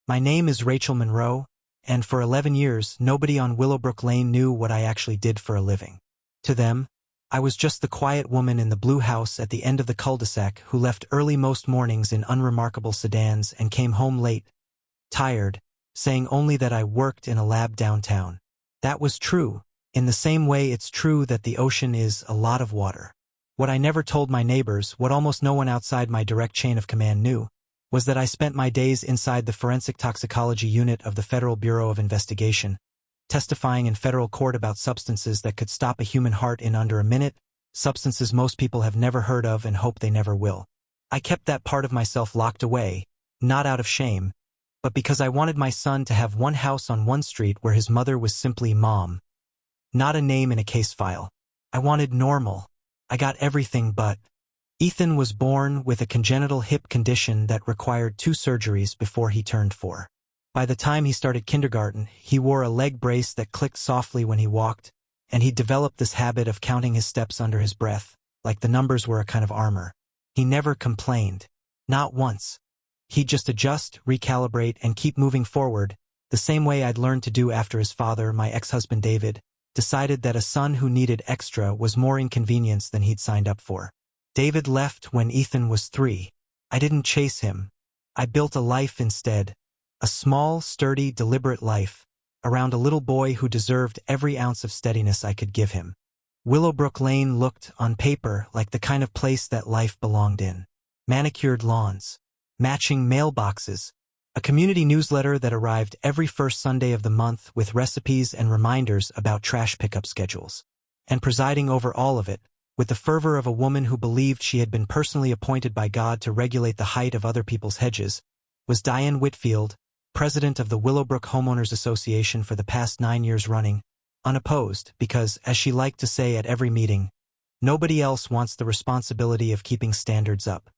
My name is Rachel Monroe, and for 11 years, nobody on Willowbrook Lane knew what I actually did for a living. To them, I was just the quiet woman in the blue house at the end of the cul-de-sac who left early most mornings in unremarkable sedans and came home late, tired, saying only that I worked in a lab downtown. That was true, in the same way it's true that the ocean is a lot of water. What I never told my neighbors, what almost no one outside my direct chain of command knew, was that I spent my days inside the forensic toxicology unit of the Federal Bureau of Investigation, testifying in federal court about substances that could stop a human heart in under a minute, substances most people have never heard of and hope they never will. I kept that part of myself locked away, not out of shame, but because I wanted my son to have one house on one street where his mother was simply Mom, not a name in a case file. I wanted normal. I got everything but. Ethan was born with a congenital hip condition that required 2 surgeries before he turned 4. By the time he started kindergarten, he wore a leg brace that clicked softly when he walked, and he developed this habit of counting his steps under his breath, like the numbers were a kind of armor. He never complained. Not once. He'd just adjust, recalibrate, and keep moving forward, the same way I'd learned to do after his father, my ex-husband David, decided that a son who needed extra was more inconvenience than he'd signed up for. David left when Ethan was 3. I didn't chase him. I built a life instead. A small, sturdy, deliberate life, around a little boy who deserved every ounce of steadiness I could give him. Willowbrook Lane looked, on paper, like the kind of place that life belonged in. Manicured lawns, matching mailboxes, a community newsletter that arrived every first Sunday of the month with recipes and reminders about trash pickup schedules. And presiding over all of it, with the fervor of a woman who believed she had been personally appointed by God to regulate the height of other people's hedges, was Diane Whitfield, president of the Willowbrook Homeowners Association for the past 9 years running, unopposed because, as she liked to say at every meeting, nobody else wants the responsibility of keeping standards up.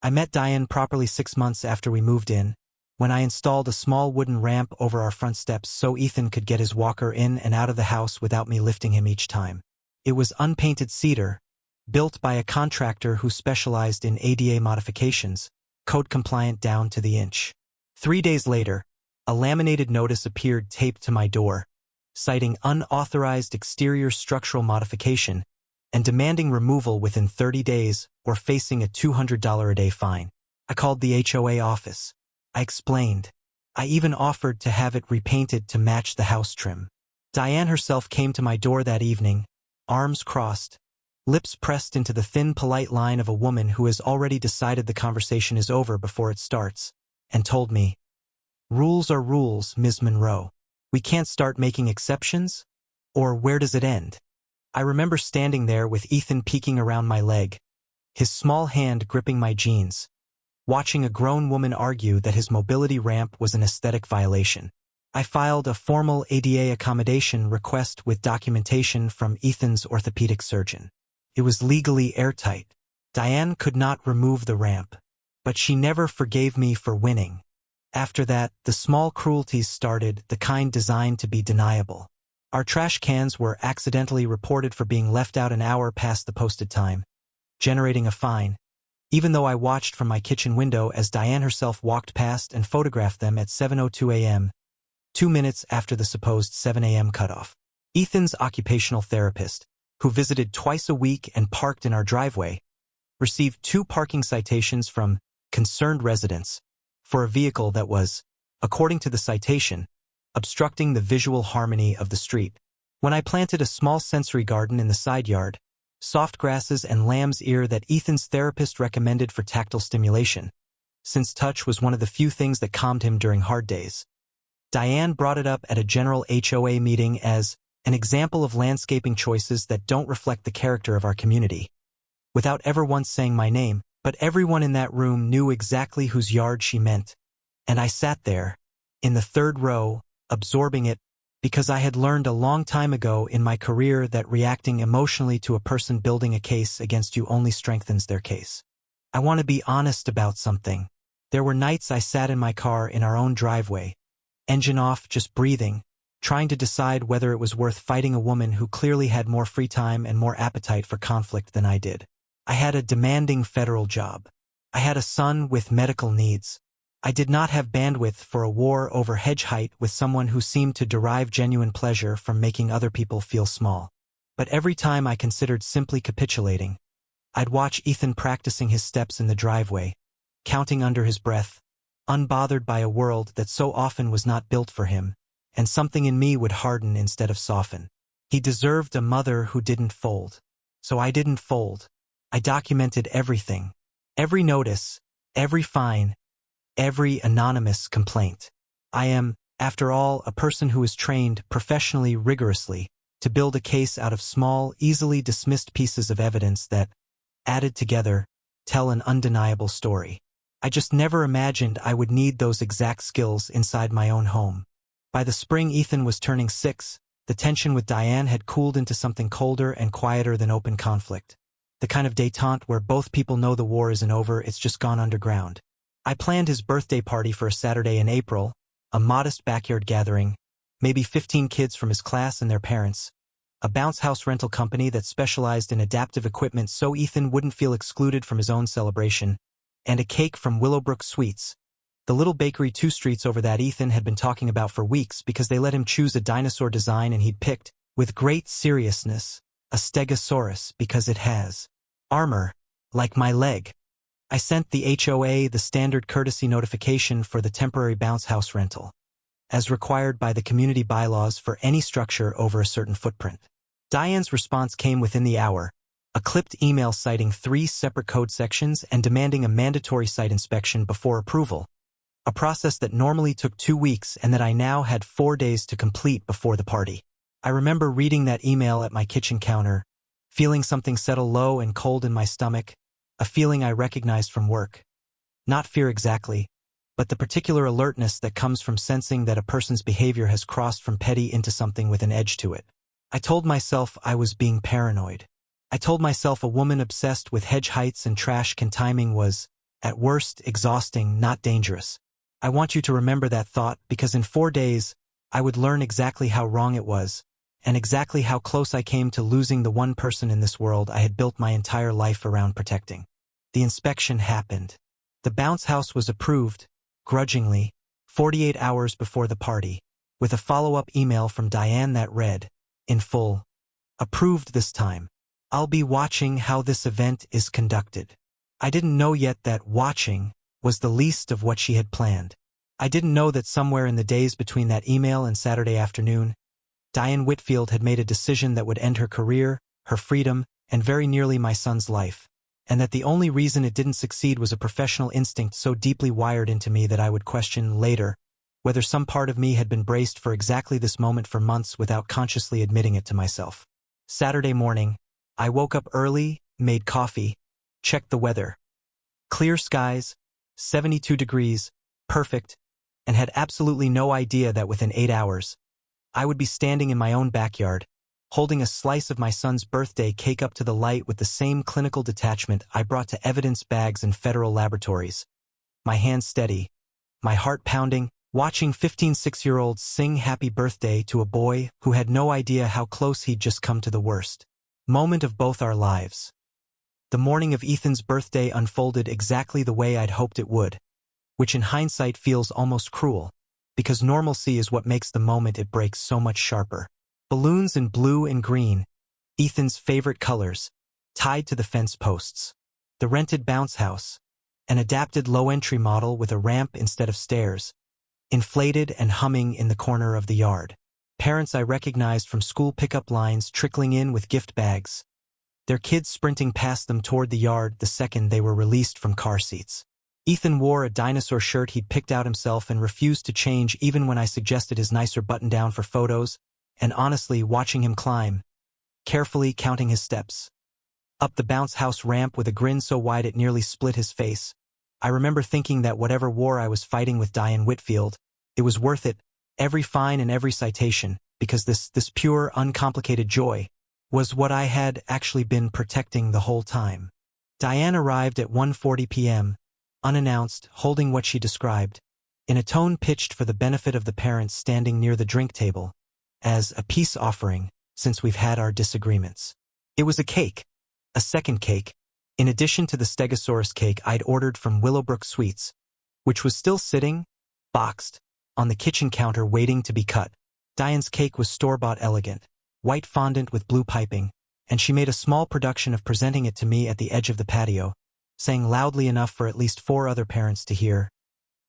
I met Diane properly 6 months after we moved in, when I installed a small wooden ramp over our front steps so Ethan could get his walker in and out of the house without me lifting him each time. It was unpainted cedar, built by a contractor who specialized in ADA modifications, code-compliant down to the inch. 3 days later, a laminated notice appeared taped to my door, citing unauthorized exterior structural modification and demanding removal within 30 days or facing a $200 a day fine. I called the HOA office. I explained. I even offered to have it repainted to match the house trim. Diane herself came to my door that evening, arms crossed, lips pressed into the thin, polite line of a woman who has already decided the conversation is over before it starts, and told me, "Rules are rules, Ms. Monroe. We can't start making exceptions? Or where does it end?" I remember standing there with Ethan peeking around my leg, his small hand gripping my jeans, watching a grown woman argue that his mobility ramp was an aesthetic violation. I filed a formal ADA accommodation request with documentation from Ethan's orthopedic surgeon. It was legally airtight. Diane could not remove the ramp, but she never forgave me for winning. After that, the small cruelties started, the kind designed to be deniable. Our trash cans were accidentally reported for being left out an hour past the posted time, generating a fine, even though I watched from my kitchen window as Diane herself walked past and photographed them at 7:02 a.m., 2 minutes after the supposed 7 a.m. cutoff. Ethan's occupational therapist, who visited twice a week and parked in our driveway, received 2 parking citations from concerned residents for a vehicle that was, according to the citation, obstructing the visual harmony of the street. When I planted a small sensory garden in the side yard, soft grasses and lamb's ear that Ethan's therapist recommended for tactile stimulation, since touch was one of the few things that calmed him during hard days. Diane brought it up at a general HOA meeting as an example of landscaping choices that don't reflect the character of our community, without ever once saying my name, but everyone in that room knew exactly whose yard she meant, and I sat there, in the 3rd row, absorbing it, because I had learned a long time ago in my career that reacting emotionally to a person building a case against you only strengthens their case. I want to be honest about something. There were nights I sat in my car in our own driveway, engine off, just breathing, trying to decide whether it was worth fighting a woman who clearly had more free time and more appetite for conflict than I did. I had a demanding federal job. I had a son with medical needs. I did not have bandwidth for a war over hedge height with someone who seemed to derive genuine pleasure from making other people feel small. But every time I considered simply capitulating, I'd watch Ethan practicing his steps in the driveway, counting under his breath, unbothered by a world that so often was not built for him, and something in me would harden instead of soften. He deserved a mother who didn't fold. So I didn't fold. I documented everything. Every notice, every fine, every anonymous complaint. I am, after all, a person who is trained professionally rigorously to build a case out of small, easily dismissed pieces of evidence that, added together, tell an undeniable story. I just never imagined I would need those exact skills inside my own home. By the spring Ethan was turning 6, the tension with Diane had cooled into something colder and quieter than open conflict. The kind of détente where both people know the war isn't over, it's just gone underground. I planned his birthday party for a Saturday in April, a modest backyard gathering, maybe 15 kids from his class and their parents, a bounce house rental company that specialized in adaptive equipment so Ethan wouldn't feel excluded from his own celebration, and a cake from Willowbrook Sweets, the little bakery 2 streets over that Ethan had been talking about for weeks because they let him choose a dinosaur design and he'd picked, with great seriousness, a Stegosaurus because it has armor, like my leg. I sent the HOA the standard courtesy notification for the temporary bounce house rental, as required by the community bylaws for any structure over a certain footprint. Diane's response came within the hour, a clipped email citing 3 separate code sections and demanding a mandatory site inspection before approval, a process that normally took 2 weeks and that I now had 4 days to complete before the party. I remember reading that email at my kitchen counter, feeling something settle low and cold in my stomach, a feeling I recognized from work. Not fear exactly, but the particular alertness that comes from sensing that a person's behavior has crossed from petty into something with an edge to it. I told myself I was being paranoid. I told myself a woman obsessed with hedge heights and trash can timing was, at worst, exhausting, not dangerous. I want you to remember that thought because in 4 days, I would learn exactly how wrong it was, and exactly how close I came to losing the one person in this world I had built my entire life around protecting. The inspection happened. The bounce house was approved, grudgingly, 48 hours before the party, with a follow-up email from Diane that read, in full, approved this time. I'll be watching how this event is conducted. I didn't know yet that watching was the least of what she had planned. I didn't know that somewhere in the days between that email and Saturday afternoon, Diane Whitfield had made a decision that would end her career, her freedom, and very nearly my son's life, and that the only reason it didn't succeed was a professional instinct so deeply wired into me that I would question later whether some part of me had been braced for exactly this moment for months without consciously admitting it to myself. Saturday morning, I woke up early, made coffee, checked the weather. Clear skies, 72 degrees, perfect, and had absolutely no idea that within 8 hours, I would be standing in my own backyard, holding a slice of my son's birthday cake up to the light with the same clinical detachment I brought to evidence bags in federal laboratories. My hands steady, my heart pounding, watching 15 6-year-olds sing happy birthday to a boy who had no idea how close he'd just come to the worst moment of both our lives. The morning of Ethan's birthday unfolded exactly the way I'd hoped it would, which in hindsight feels almost cruel, because normalcy is what makes the moment it breaks so much sharper. Balloons in blue and green, Ethan's favorite colors, tied to the fence posts. The rented bounce house, an adapted low-entry model with a ramp instead of stairs, inflated and humming in the corner of the yard. Parents I recognized from school pickup lines trickling in with gift bags, their kids sprinting past them toward the yard the second they were released from car seats. Ethan wore a dinosaur shirt he'd picked out himself and refused to change even when I suggested his nicer button-down for photos, and honestly watching him climb, carefully counting his steps, up the bounce house ramp with a grin so wide it nearly split his face. I remember thinking that whatever war I was fighting with Diane Whitfield, it was worth it, every fine and every citation, because this pure, uncomplicated joy was what I had actually been protecting the whole time. Diane arrived at 1:40 p.m., unannounced, holding what she described, in a tone pitched for the benefit of the parents standing near the drink table, as a peace offering, since we've had our disagreements. It was a cake, a second cake, in addition to the Stegosaurus cake I'd ordered from Willowbrook Sweets, which was still sitting, boxed, on the kitchen counter waiting to be cut. Diane's cake was store-bought elegant, white fondant with blue piping, and she made a small production of presenting it to me at the edge of the patio, saying loudly enough for at least 4 other parents to hear,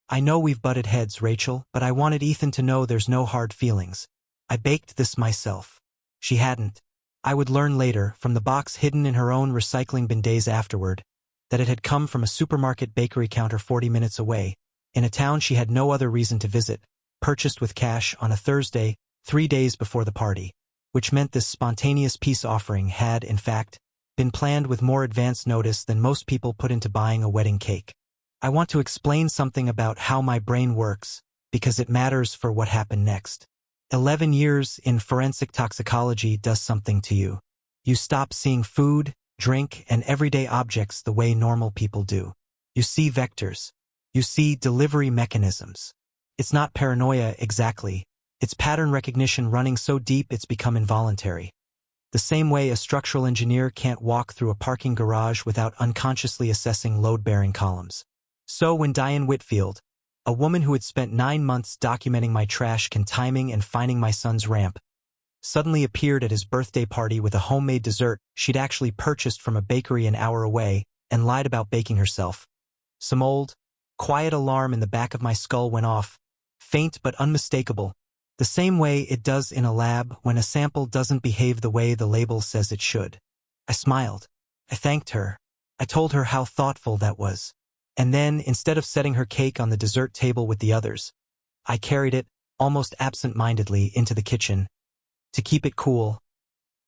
"I know we've butted heads, Rachel, but I wanted Ethan to know there's no hard feelings. I baked this myself." She hadn't. I would learn later, from the box hidden in her own recycling bin days afterward, that it had come from a supermarket bakery counter 40 minutes away, in a town she had no other reason to visit, purchased with cash on a Thursday, 3 days before the party, which meant this spontaneous peace offering had, in fact, been planned with more advance notice than most people put into buying a wedding cake. I want to explain something about how my brain works, because it matters for what happened next. 11 years in forensic toxicology does something to you. You stop seeing food, drink, and everyday objects the way normal people do. You see vectors. You see delivery mechanisms. It's not paranoia exactly. It's pattern recognition running so deep it's become involuntary. The same way a structural engineer can't walk through a parking garage without unconsciously assessing load-bearing columns. So when Diane Whitfield, a woman who had spent 9 months documenting my trash can timing and finding my son's ramp, suddenly appeared at his birthday party with a homemade dessert she'd actually purchased from a bakery an hour away and lied about baking herself, some old, quiet alarm in the back of my skull went off, faint but unmistakable, the same way it does in a lab when a sample doesn't behave the way the label says it should. I smiled. I thanked her. I told her how thoughtful that was. And then, instead of setting her cake on the dessert table with the others, I carried it, almost absent-mindedly, into the kitchen. To keep it cool,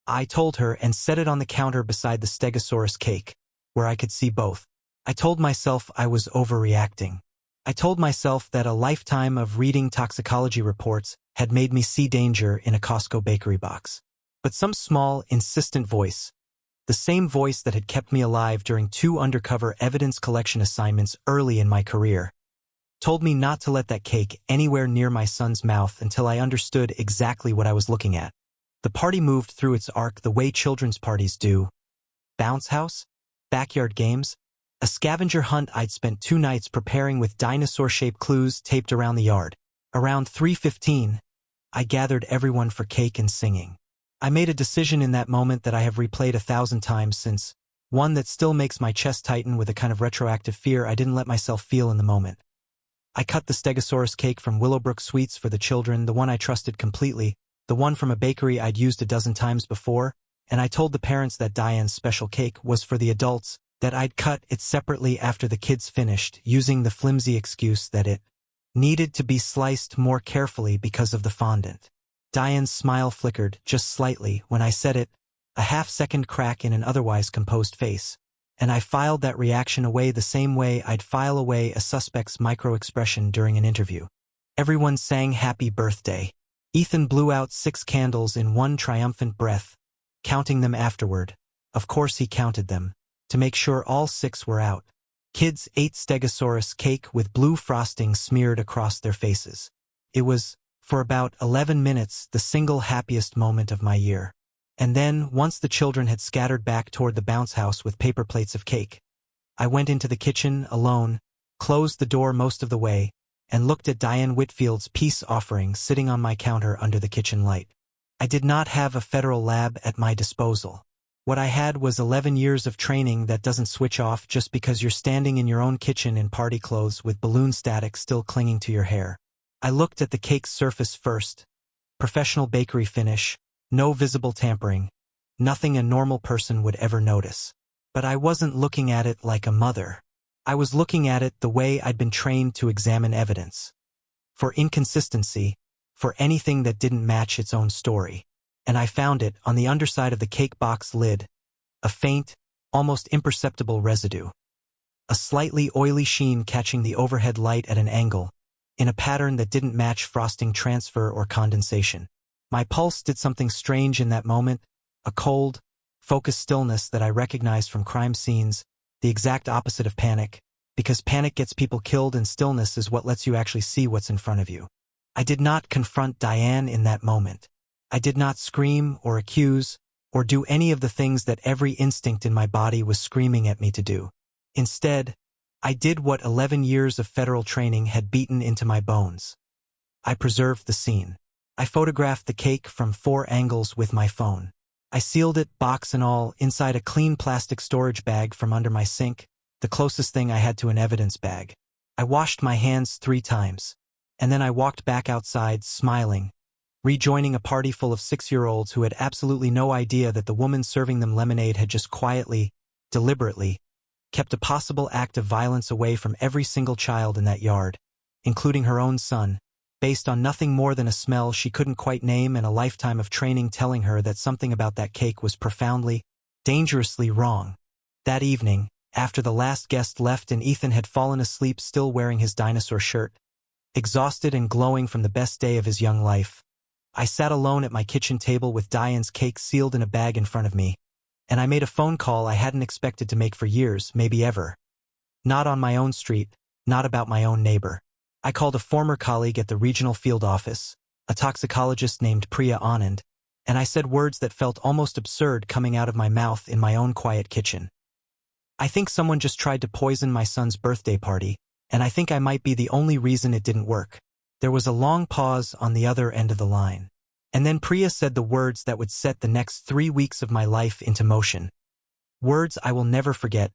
I told her, and set it on the counter beside the Stegosaurus cake, where I could see both. I told myself I was overreacting. I told myself that a lifetime of reading toxicology reports had made me see danger in a Costco bakery box. But some small, insistent voice, the same voice that had kept me alive during 2 undercover evidence collection assignments early in my career, told me not to let that cake anywhere near my son's mouth until I understood exactly what I was looking at. The party moved through its arc the way children's parties do. Bounce house? Backyard games? A scavenger hunt I'd spent 2 nights preparing with dinosaur-shaped clues taped around the yard. Around 3:15, I gathered everyone for cake and singing. I made a decision in that moment that I have replayed 1,000 times since, one that still makes my chest tighten with a kind of retroactive fear I didn't let myself feel in the moment. I cut the Stegosaurus cake from Willowbrook Sweets for the children, the one I trusted completely, the one from a bakery I'd used a dozen times before, and I told the parents that Diane's special cake was for the adults, that I'd cut it separately after the kids finished, using the flimsy excuse that it needed to be sliced more carefully because of the fondant. Diane's smile flickered, just slightly, when I said it, a half-second crack in an otherwise composed face, and I filed that reaction away the same way I'd file away a suspect's micro-expression during an interview. Everyone sang happy birthday. Ethan blew out 6 candles in one triumphant breath, counting them afterward. Of course he counted them, to make sure all 6 were out. Kids ate Stegosaurus cake with blue frosting smeared across their faces. It was, for about 11 minutes, the single happiest moment of my year. And then, once the children had scattered back toward the bounce house with paper plates of cake, I went into the kitchen, alone, closed the door most of the way, and looked at Diane Whitfield's peace offering sitting on my counter under the kitchen light. I did not have a federal lab at my disposal. What I had was 11 years of training that doesn't switch off just because you're standing in your own kitchen in party clothes with balloon static still clinging to your hair. I looked at the cake's surface first. Professional bakery finish, no visible tampering, nothing a normal person would ever notice. But I wasn't looking at it like a mother. I was looking at it the way I'd been trained to examine evidence. For inconsistency, for anything that didn't match its own story. And I found it on the underside of the cake box lid, a faint, almost imperceptible residue. A slightly oily sheen catching the overhead light at an angle, in a pattern that didn't match frosting transfer or condensation. My pulse did something strange in that moment, a cold, focused stillness that I recognized from crime scenes, the exact opposite of panic, because panic gets people killed and stillness is what lets you actually see what's in front of you. I did not confront Diane in that moment. I did not scream or accuse or do any of the things that every instinct in my body was screaming at me to do. Instead, I did what 11 years of federal training had beaten into my bones. I preserved the scene. I photographed the cake from 4 angles with my phone. I sealed it, box and all, inside a clean plastic storage bag from under my sink, the closest thing I had to an evidence bag. I washed my hands 3 times. And then I walked back outside, smiling, rejoining a party full of 6-year-olds who had absolutely no idea that the woman serving them lemonade had just quietly, deliberately, kept a possible act of violence away from every single child in that yard, including her own son, based on nothing more than a smell she couldn't quite name and a lifetime of training telling her that something about that cake was profoundly, dangerously wrong. That evening, after the last guest left and Ethan had fallen asleep still wearing his dinosaur shirt, exhausted and glowing from the best day of his young life, I sat alone at my kitchen table with Diane's cake sealed in a bag in front of me, and I made a phone call I hadn't expected to make for years, maybe ever. Not on my own street, not about my own neighbor. I called a former colleague at the regional field office, a toxicologist named Priya Anand, and I said words that felt almost absurd coming out of my mouth in my own quiet kitchen. I think someone just tried to poison my son's birthday party, and I think I might be the only reason it didn't work. There was a long pause on the other end of the line. And then Priya said the words that would set the next 3 weeks of my life into motion. Words I will never forget.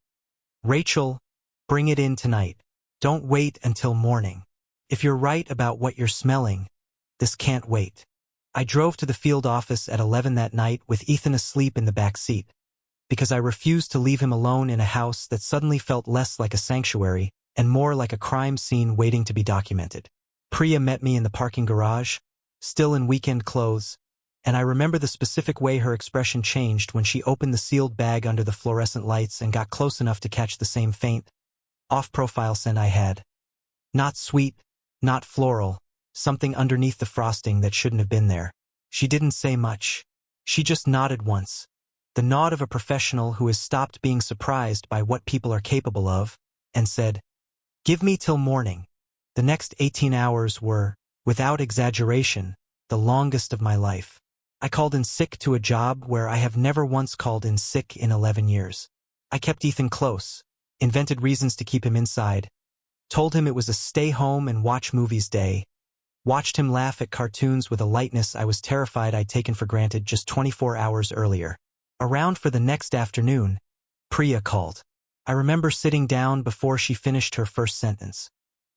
Rachel, bring it in tonight. Don't wait until morning. If you're right about what you're smelling, this can't wait. I drove to the field office at 11 that night with Ethan asleep in the back seat, because I refused to leave him alone in a house that suddenly felt less like a sanctuary and more like a crime scene waiting to be documented. Priya met me in the parking garage, still in weekend clothes, and I remember the specific way her expression changed when she opened the sealed bag under the fluorescent lights and got close enough to catch the same faint, off-profile scent I had. Not sweet, not floral, something underneath the frosting that shouldn't have been there. She didn't say much. She just nodded once. The nod of a professional who has stopped being surprised by what people are capable of, and said, "Give me till morning." The next 18 hours were, without exaggeration, the longest of my life. I called in sick to a job where I have never once called in sick in 11 years. I kept Ethan close, invented reasons to keep him inside, told him it was a stay-home and watch movies day, watched him laugh at cartoons with a lightness I was terrified I'd taken for granted just 24 hours earlier. Around for the next afternoon, Priya called. I remember sitting down before she finished her first sentence,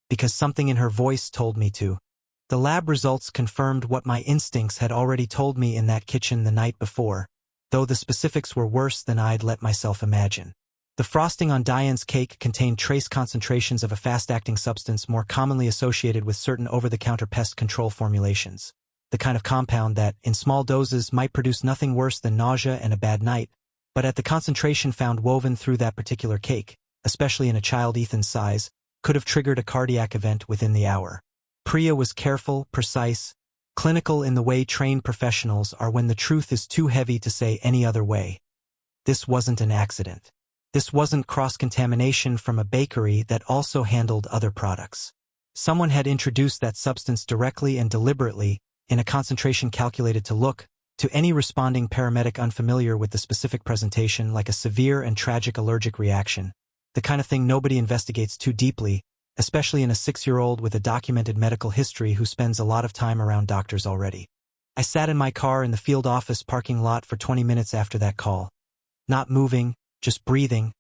because something in her voice told me to. The lab results confirmed what my instincts had already told me in that kitchen the night before, though the specifics were worse than I'd let myself imagine. The frosting on Diane's cake contained trace concentrations of a fast-acting substance more commonly associated with certain over-the-counter pest control formulations, the kind of compound that, in small doses, might produce nothing worse than nausea and a bad night, but at the concentration found woven through that particular cake, especially in a child Ethan's size, could have triggered a cardiac event within the hour. Priya was careful, precise, clinical in the way trained professionals are when the truth is too heavy to say any other way. This wasn't an accident. This wasn't cross-contamination from a bakery that also handled other products. Someone had introduced that substance directly and deliberately, in a concentration calculated to look, to any responding paramedic unfamiliar with the specific presentation, like a severe and tragic allergic reaction, the kind of thing nobody investigates too deeply, especially in a 6-year-old with a documented medical history who spends a lot of time around doctors already. I sat in my car in the field office parking lot for 20 minutes after that call. Not moving, just breathing,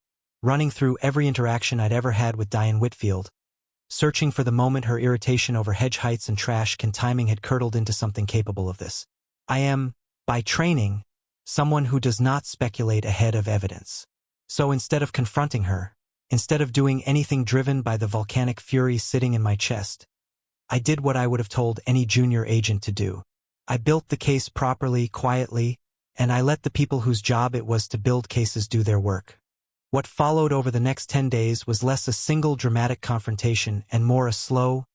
running through every interaction I'd ever had with Diane Whitfield, searching for the moment her irritation over hedge heights and trash can timing had curdled into something capable of this. I am, by training, someone who does not speculate ahead of evidence. So instead of confronting her, instead of doing anything driven by the volcanic fury sitting in my chest, I did what I would have told any junior agent to do. I built the case properly, quietly, and I let the people whose job it was to build cases do their work. What followed over the next 10 days was less a single dramatic confrontation and more a slow,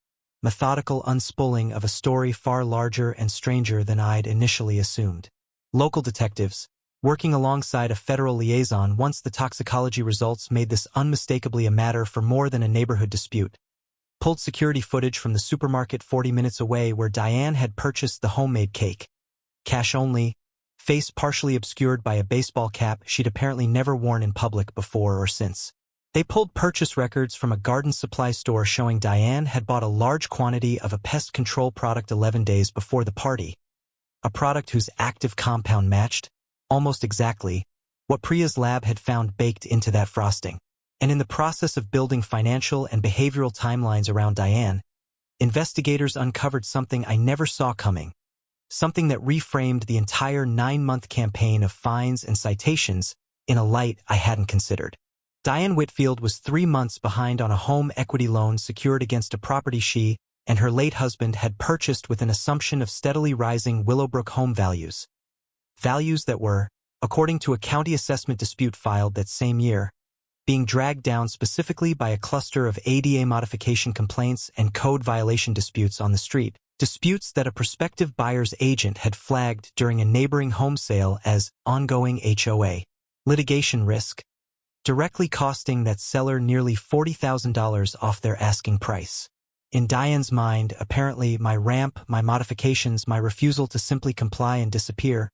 methodical unspooling of a story far larger and stranger than I'd initially assumed. Local detectives, working alongside a federal liaison once the toxicology results made this unmistakably a matter for more than a neighborhood dispute, pulled security footage from the supermarket 40 minutes away where Diane had purchased the homemade cake. Cash only, face partially obscured by a baseball cap she'd apparently never worn in public before or since. They pulled purchase records from a garden supply store showing Diane had bought a large quantity of a pest control product 11 days before the party, a product whose active compound matched, almost exactly, what Priya's lab had found baked into that frosting. And in the process of building financial and behavioral timelines around Diane, investigators uncovered something I never saw coming, something that reframed the entire 9-month campaign of fines and citations in a light I hadn't considered. Diane Whitfield was 3 months behind on a home equity loan secured against a property she and her late husband had purchased with an assumption of steadily rising Willowbrook home values. Values that were, according to a county assessment dispute filed that same year, being dragged down specifically by a cluster of ADA modification complaints and code violation disputes on the street, disputes that a prospective buyer's agent had flagged during a neighboring home sale as ongoing HOA litigation risk, directly costing that seller nearly $40,000 off their asking price. In Diane's mind, apparently my ramp, my modifications, my refusal to simply comply and disappear,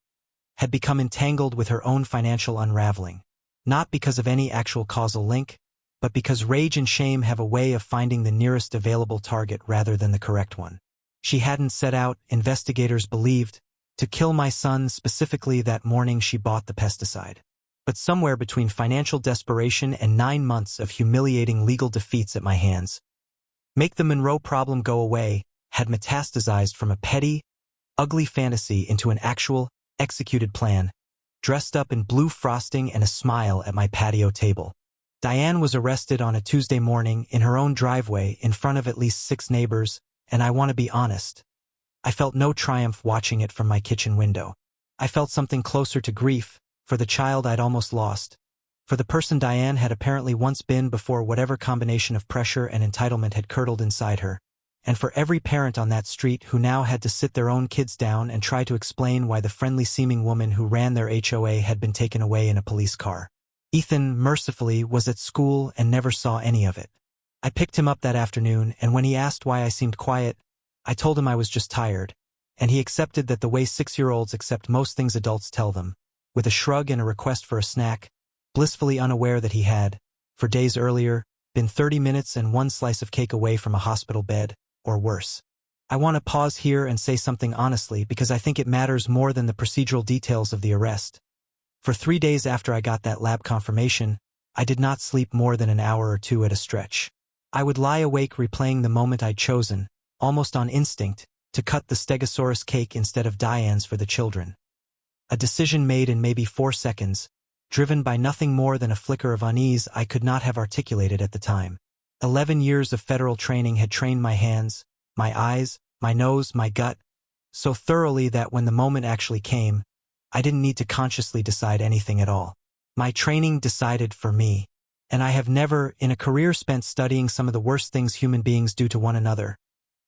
had become entangled with her own financial unraveling, not because of any actual causal link, but because rage and shame have a way of finding the nearest available target rather than the correct one. She hadn't set out, investigators believed, to kill my son specifically that morning she bought the pesticide. But somewhere between financial desperation and 9 months of humiliating legal defeats at my hands, make the Monroe problem go away had metastasized from a petty, ugly fantasy into an actual, executed plan, dressed up in blue frosting and a smile at my patio table. Diane was arrested on a Tuesday morning in her own driveway in front of at least 6 neighbors, and I want to be honest, I felt no triumph watching it from my kitchen window. I felt something closer to grief, for the child I'd almost lost, for the person Diane had apparently once been before whatever combination of pressure and entitlement had curdled inside her, and for every parent on that street who now had to sit their own kids down and try to explain why the friendly-seeming woman who ran their HOA had been taken away in a police car. Ethan, mercifully, was at school and never saw any of it. I picked him up that afternoon, and when he asked why I seemed quiet, I told him I was just tired, and he accepted that the way 6-year-olds accept most things adults tell them, with a shrug and a request for a snack, blissfully unaware that he had, for days earlier, been 30 minutes and 1 slice of cake away from a hospital bed, or worse. I want to pause here and say something honestly because I think it matters more than the procedural details of the arrest. For 3 days after I got that lab confirmation, I did not sleep more than an hour or 2 at a stretch. I would lie awake replaying the moment I'd chosen, almost on instinct, to cut the Stegosaurus cake instead of Diane's for the children. A decision made in maybe 4 seconds, driven by nothing more than a flicker of unease I could not have articulated at the time. 11 years of federal training had trained my hands, my eyes, my nose, my gut, so thoroughly that when the moment actually came, I didn't need to consciously decide anything at all. My training decided for me, and I have never, in a career spent studying some of the worst things human beings do to one another,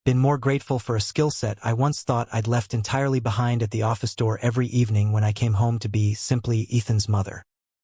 been more grateful for a skill set I once thought I'd left entirely behind at the office door every evening when I came home to be simply Ethan's mother.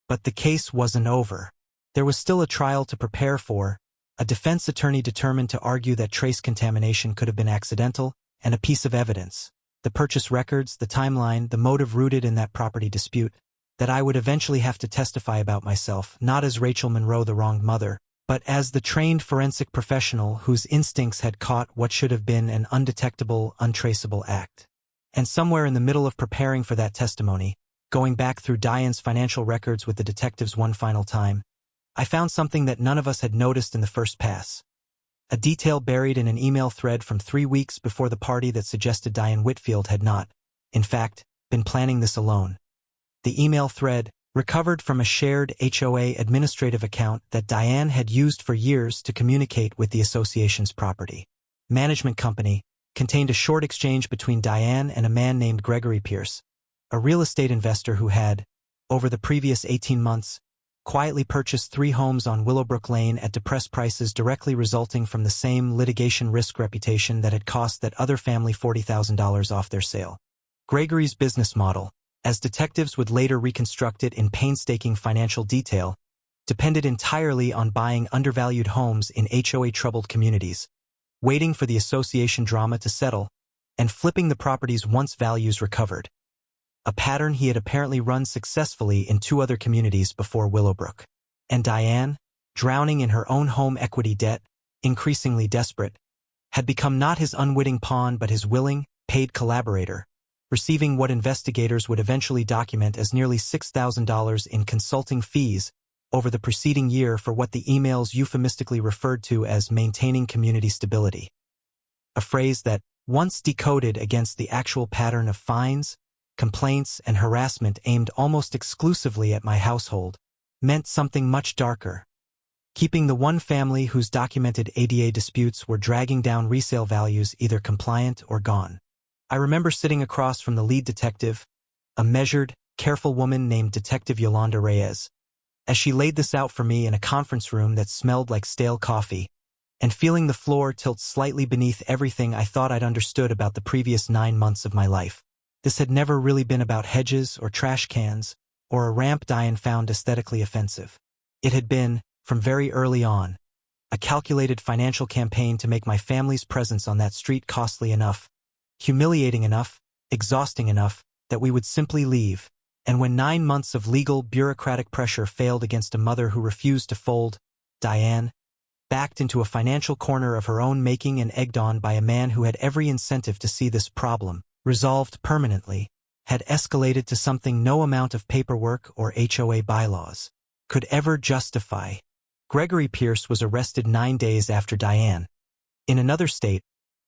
But the case wasn't over. There was still a trial to prepare for, a defense attorney determined to argue that trace contamination could have been accidental, and a piece of evidence, the purchase records, the timeline, the motive rooted in that property dispute, that I would eventually have to testify about myself, not as Rachel Monroe, the wronged mother, but as the trained forensic professional whose instincts had caught what should have been an undetectable, untraceable act. And somewhere in the middle of preparing for that testimony, going back through Diane's financial records with the detectives one final time, I found something that none of us had noticed in the first pass. A detail buried in an email thread from 3 weeks before the party that suggested Diane Whitfield had not, in fact, been planning this alone. The email thread, recovered from a shared HOA administrative account that Diane had used for years to communicate with the association's property management company, contained a short exchange between Diane and a man named Gregory Pierce, a real estate investor who had, over the previous 18 months, quietly purchased 3 homes on Willowbrook Lane at depressed prices directly resulting from the same litigation risk reputation that had cost that other family $40,000 off their sale. Gregory's business model, as detectives would later reconstruct it in painstaking financial detail, depended entirely on buying undervalued homes in HOA-troubled communities, waiting for the association drama to settle, and flipping the properties once values recovered. A pattern he had apparently run successfully in 2 other communities before Willowbrook. And Diane? drowning in her own home equity debt, increasingly desperate, had become not his unwitting pawn but his willing, paid collaborator, receiving what investigators would eventually document as nearly $6,000 in consulting fees over the preceding year for what the emails euphemistically referred to as maintaining community stability. A phrase that, once decoded against the actual pattern of fines, complaints, and harassment aimed almost exclusively at my household, meant something much darker. Keeping the one family whose documented ADA disputes were dragging down resale values either compliant or gone. I remember sitting across from the lead detective, a measured, careful woman named Detective Yolanda Reyes, as she laid this out for me in a conference room that smelled like stale coffee, and feeling the floor tilt slightly beneath everything I thought I'd understood about the previous 9 months of my life. This had never really been about hedges or trash cans, or a ramp Diane found aesthetically offensive. It had been, from very early on, a calculated financial campaign to make my family's presence on that street costly enough, humiliating enough, exhausting enough, that we would simply leave. And when 9 months of legal, bureaucratic pressure failed against a mother who refused to fold, Diane, backed into a financial corner of her own making and egged on by a man who had every incentive to see this problem, resolved permanently, had escalated to something no amount of paperwork or HOA bylaws could ever justify. Gregory Pierce was arrested 9 days after Diane, in another state,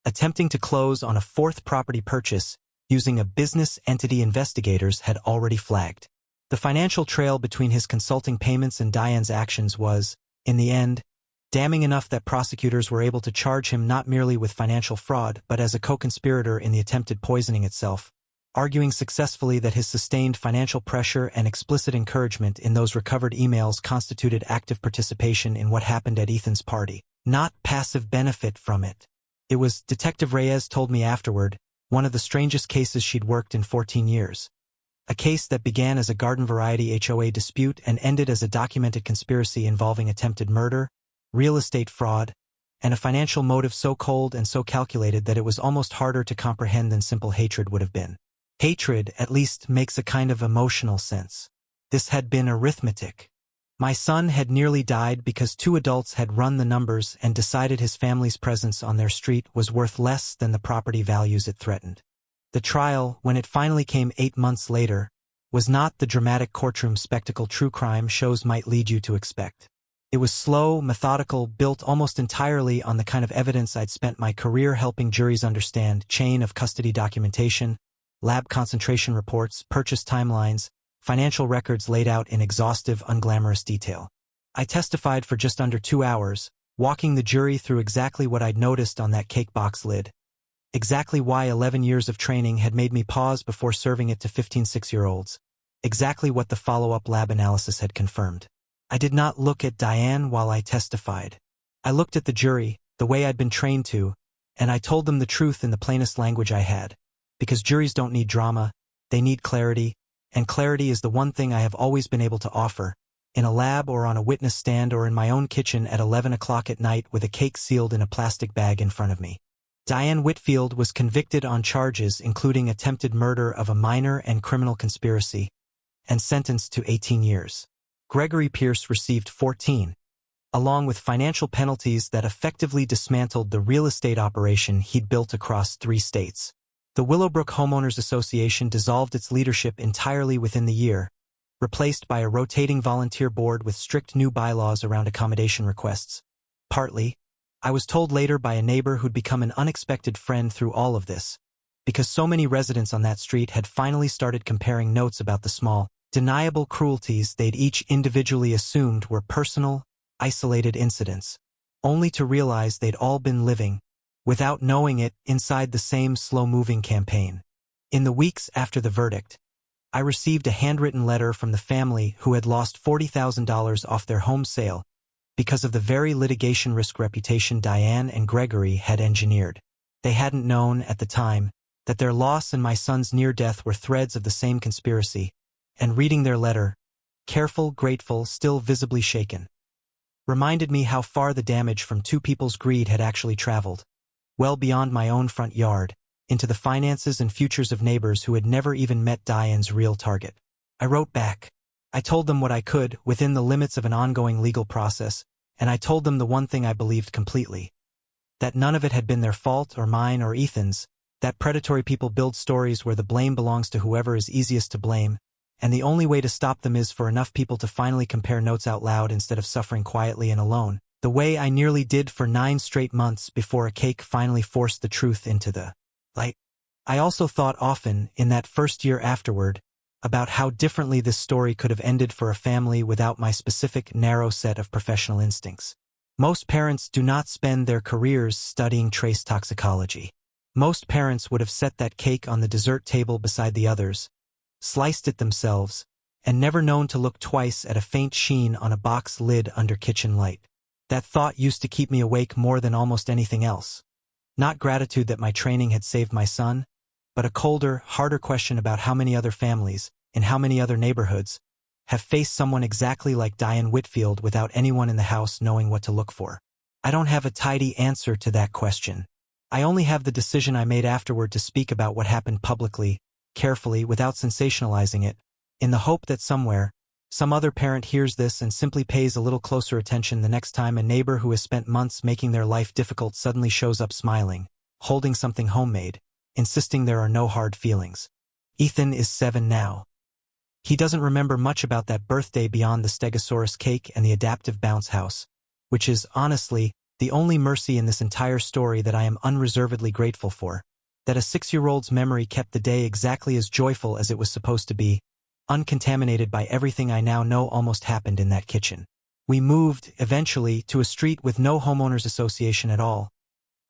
attempting to close on a fourth property purchase using a business entity investigators had already flagged. The financial trail between his consulting payments and Diane's actions was, in the end, damning enough that prosecutors were able to charge him not merely with financial fraud but as a co-conspirator in the attempted poisoning itself, arguing successfully that his sustained financial pressure and explicit encouragement in those recovered emails constituted active participation in what happened at Ethan's party, not passive benefit from it. It was, Detective Reyes told me afterward, one of the strangest cases she'd worked in 14 years. A case that began as a garden-variety HOA dispute and ended as a documented conspiracy involving attempted murder, real estate fraud, and a financial motive so cold and so calculated that it was almost harder to comprehend than simple hatred would have been. Hatred, at least, makes a kind of emotional sense. This had been arithmetic. My son had nearly died because 2 adults had run the numbers and decided his family's presence on their street was worth less than the property values it threatened. The trial, when it finally came 8 months later, was not the dramatic courtroom spectacle true crime shows might lead you to expect. It was slow, methodical, built almost entirely on the kind of evidence I'd spent my career helping juries understand: chain of custody documentation, lab concentration reports, purchase timelines, financial records laid out in exhaustive, unglamorous detail. I testified for just under 2 hours, walking the jury through exactly what I'd noticed on that cake box lid, exactly why 11 years of training had made me pause before serving it to 15 6-year-olds, exactly what the follow-up lab analysis had confirmed. I did not look at Diane while I testified. I looked at the jury, the way I'd been trained to, and I told them the truth in the plainest language I had. Because juries don't need drama, they need clarity, and clarity is the one thing I have always been able to offer, in a lab or on a witness stand or in my own kitchen at 11 o'clock at night with a cake sealed in a plastic bag in front of me. Diane Whitfield was convicted on charges including attempted murder of a minor and criminal conspiracy, and sentenced to 18 years. Gregory Pierce received 14, along with financial penalties that effectively dismantled the real estate operation he'd built across 3 states. The Willowbrook Homeowners Association dissolved its leadership entirely within the year, replaced by a rotating volunteer board with strict new bylaws around accommodation requests. Partly, I was told later by a neighbor who'd become an unexpected friend through all of this, because so many residents on that street had finally started comparing notes about the small, deniable cruelties they'd each individually assumed were personal, isolated incidents, only to realize they'd all been living, without knowing it, inside the same slow-moving campaign. In the weeks after the verdict, I received a handwritten letter from the family who had lost $40,000 off their home sale because of the very litigation risk reputation Diane and Gregory had engineered. They hadn't known, at the time, that their loss and my son's near death were threads of the same conspiracy, and reading their letter, careful, grateful, still visibly shaken, reminded me how far the damage from 2 people's greed had actually traveled, well beyond my own front yard, into the finances and futures of neighbors who had never even met Diane's real target. I wrote back. I told them what I could, within the limits of an ongoing legal process, and I told them the one thing I believed completely. That none of it had been their fault or mine or Ethan's, that predatory people build stories where the blame belongs to whoever is easiest to blame, and the only way to stop them is for enough people to finally compare notes out loud instead of suffering quietly and alone, the way I nearly did for 9 straight months before a cake finally forced the truth into the light. I also thought often, in that first year afterward, about how differently this story could have ended for a family without my specific narrow set of professional instincts. Most parents do not spend their careers studying trace toxicology. Most parents would have set that cake on the dessert table beside the others, sliced it themselves, and never known to look twice at a faint sheen on a box lid under kitchen light. That thought used to keep me awake more than almost anything else. Not gratitude that my training had saved my son, but a colder, harder question about how many other families, in how many other neighborhoods, have faced someone exactly like Diane Whitfield without anyone in the house knowing what to look for. I don't have a tidy answer to that question. I only have the decision I made afterward to speak about what happened publicly, carefully, without sensationalizing it, in the hope that somewhere, some other parent hears this and simply pays a little closer attention the next time a neighbor who has spent months making their life difficult suddenly shows up smiling, holding something homemade, insisting there are no hard feelings. Ethan is 7 now. He doesn't remember much about that birthday beyond the Stegosaurus cake and the adaptive bounce house, which is, honestly, the only mercy in this entire story that I am unreservedly grateful for, that a 6-year-old's memory kept the day exactly as joyful as it was supposed to be, uncontaminated by everything I now know almost happened in that kitchen. We moved, eventually, to a street with no homeowners association at all,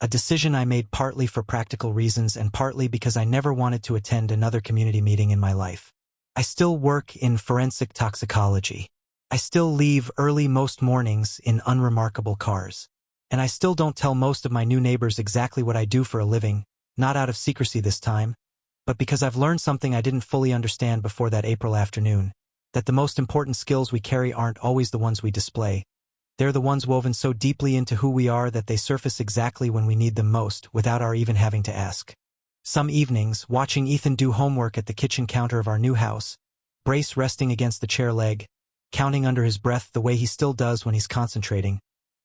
a decision I made partly for practical reasons and partly because I never wanted to attend another community meeting in my life. I still work in forensic toxicology. I still leave early most mornings in unremarkable cars. And I still don't tell most of my new neighbors exactly what I do for a living, not out of secrecy this time, but because I've learned something I didn't fully understand before that April afternoon, that the most important skills we carry aren't always the ones we display. They're the ones woven so deeply into who we are that they surface exactly when we need them most, without our even having to ask. Some evenings, watching Ethan do homework at the kitchen counter of our new house, Brace resting against the chair leg, counting under his breath the way he still does when he's concentrating,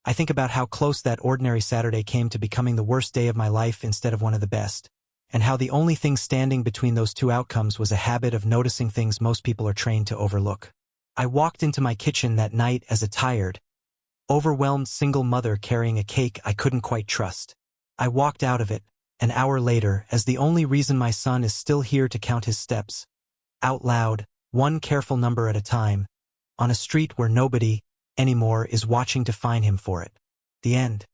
I think about how close that ordinary Saturday came to becoming the worst day of my life instead of one of the best, and how the only thing standing between those two outcomes was a habit of noticing things most people are trained to overlook. I walked into my kitchen that night as a tired, overwhelmed single mother carrying a cake I couldn't quite trust. I walked out of it, an hour later, as the only reason my son is still here to count his steps, out loud, one careful number at a time, on a street where nobody, anymore, is watching to fine him for it. The end.